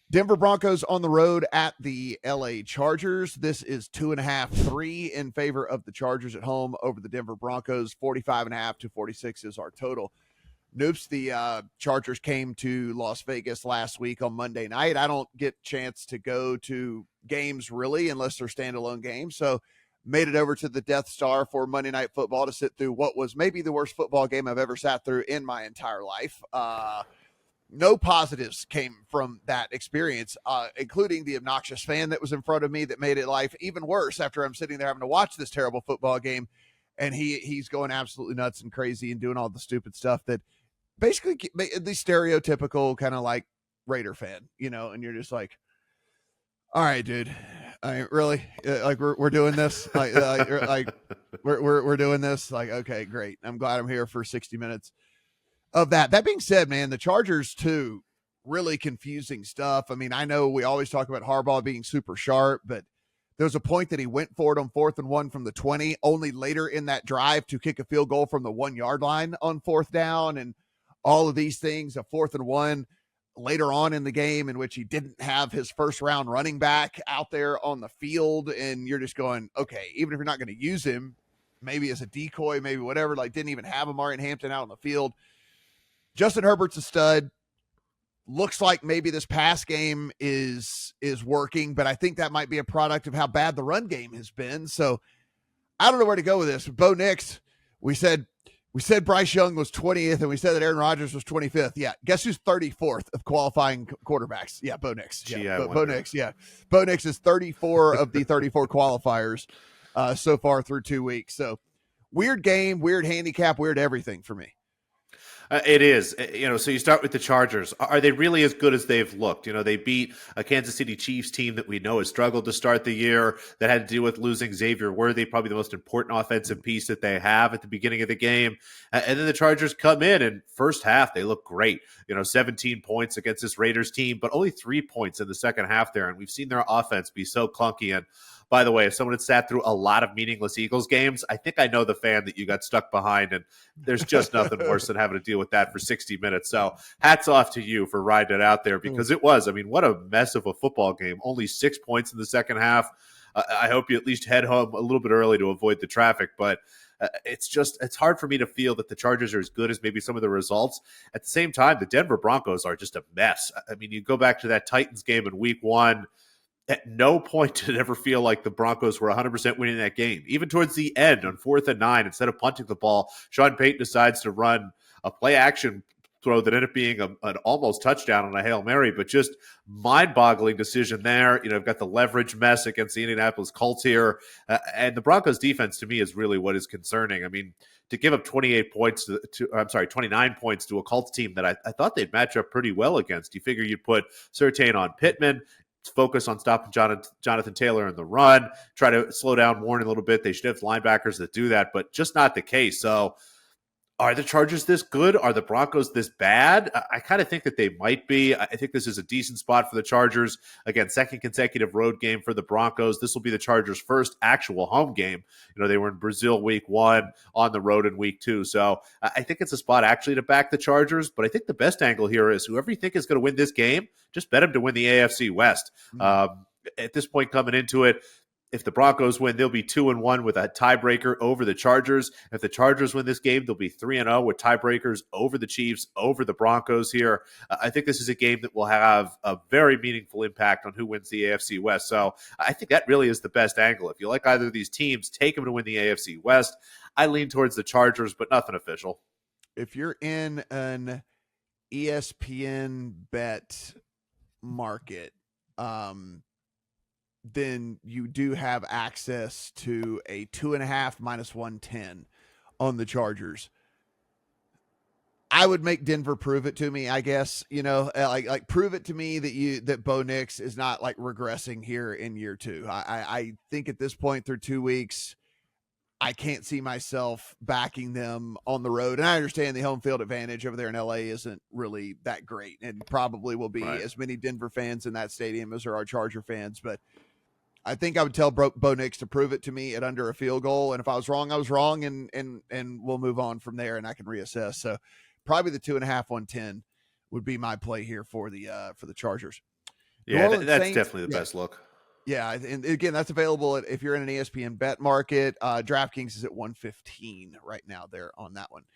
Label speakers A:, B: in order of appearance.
A: Denver Broncos on the road at the LA Chargers. This is 2.5, 3 in favor of the Chargers at home over the Denver Broncos. 45.5 to 46 is our total. Noops, the Chargers came to Las Vegas last week on Monday night. I don't get a chance to go to games really unless they're standalone games. So made it over to the Death Star for Monday Night Football to sit through what was maybe the worst football game I've ever sat through in my entire life. No positives came from that experience, including the obnoxious fan that was in front of me that made it life even worse after I'm sitting there having to watch this terrible football game. And he's going absolutely nuts and crazy and doing all the stupid stuff that basically the stereotypical kind of like Raider fan, and you're just like, all right, dude, really? Like we're doing this? like we're doing this? Like, okay, great. I'm glad I'm here for 60 minutes of that. That being said, man, the Chargers too, really confusing stuff. I mean, I know we always talk about Harbaugh being super sharp, but there was a point that he went for it on 4th and 1 from the 20, only later in that drive to kick a field goal from the 1-yard line on 4th down, and all of these things. A 4th and 1 later on in the game in which he didn't have his first round running back out there on the field, and you're just going, okay, even if you're not going to use him, maybe as a decoy, maybe whatever, like didn't even have Amari and Hampton out on the field. Justin Herbert's a stud. Looks like maybe this pass game is working, but I think that might be a product of how bad the run game has been. So I don't know where to go with this. Bo Nix, we said Bryce Young was 20th, and we said that Aaron Rodgers was 25th. Yeah, guess who's 34th of qualifying quarterbacks? Yeah, Bo Nix. Yeah, Bo Nix. Yeah, Bo Nix is 34 of the 34 qualifiers so far through 2 weeks. So weird game, weird handicap, weird everything for me.
B: It is, so you start with the Chargers. Are they really as good as they've looked? They beat a Kansas City Chiefs team that we know has struggled to start the year, that had to deal with losing Xavier Worthy, probably the most important offensive piece that they have at the beginning of the game. And then the Chargers come in, and first half, they look great. 17 points against this Raiders team, but only 3 points in the second half there. And we've seen their offense be so clunky. And by the way, if someone had sat through a lot of meaningless Eagles games, I think I know the fan that you got stuck behind, and there's just nothing worse than having to deal with that for 60 minutes. So hats off to you for riding it out there, because it was, what a mess of a football game. Only 6 points in the second half. I hope you at least head home a little bit early to avoid the traffic, but it's hard for me to feel that the Chargers are as good as maybe some of the results. At the same time, the Denver Broncos are just a mess. You go back to that Titans game in week 1, at no point did it ever feel like the Broncos were 100% winning that game. Even towards the end, on 4th and 9, instead of punting the ball, Sean Payton decides to run a play-action throw that ended up being an almost touchdown on a Hail Mary, but just mind-boggling decision there. I've got the leverage mess against the Indianapolis Colts here. And the Broncos defense, to me, is really what is concerning. To give up 29 points to a Colts team that I thought they'd match up pretty well against. You figure you'd put Surtain on Pittman, focus on stopping Jonathan Taylor in the run, try to slow down Warren a little bit. They should have linebackers that do that, but just not the case. So are the Chargers this good? Are the Broncos this bad? I kind of think that they might be. I think this is a decent spot for the Chargers. Again, second consecutive road game for the Broncos. This will be the Chargers' first actual home game. They were in Brazil week 1, on the road in week 2. So I think it's a spot actually to back the Chargers. But I think the best angle here is whoever you think is going to win this game, just bet them to win the AFC West. At this point coming into it, if the Broncos win, they'll be 2-1 with a tiebreaker over the Chargers. If the Chargers win this game, they'll be 3-0 with tiebreakers over the Chiefs, over the Broncos here. I think this is a game that will have a very meaningful impact on who wins the AFC West. So I think that really is the best angle. If you like either of these teams, take them to win the AFC West. I lean towards the Chargers, but nothing official.
A: If you're in an ESPN bet market, then you do have access to a 2.5 minus 110 on the Chargers. I would make Denver prove it to me, I guess, like prove it to me that Bo Nix is not like regressing here in year 2. I think at this point through 2 weeks, I can't see myself backing them on the road. And I understand the home field advantage over there in LA isn't really that great, and probably will be as many Denver fans in that stadium as there are Charger fans, but I think I would tell Bo Nix to prove it to me at under a field goal. And if I was wrong, I was wrong, and we'll move on from there and I can reassess. So probably the 2.5 110 would be my play here for the Chargers. New
B: Yeah,
A: Orleans
B: that's
A: Saints,
B: definitely the
A: yeah.
B: best look.
A: Yeah, and again, that's available if you're in an ESPN bet market. DraftKings is at 115 right now there on that one.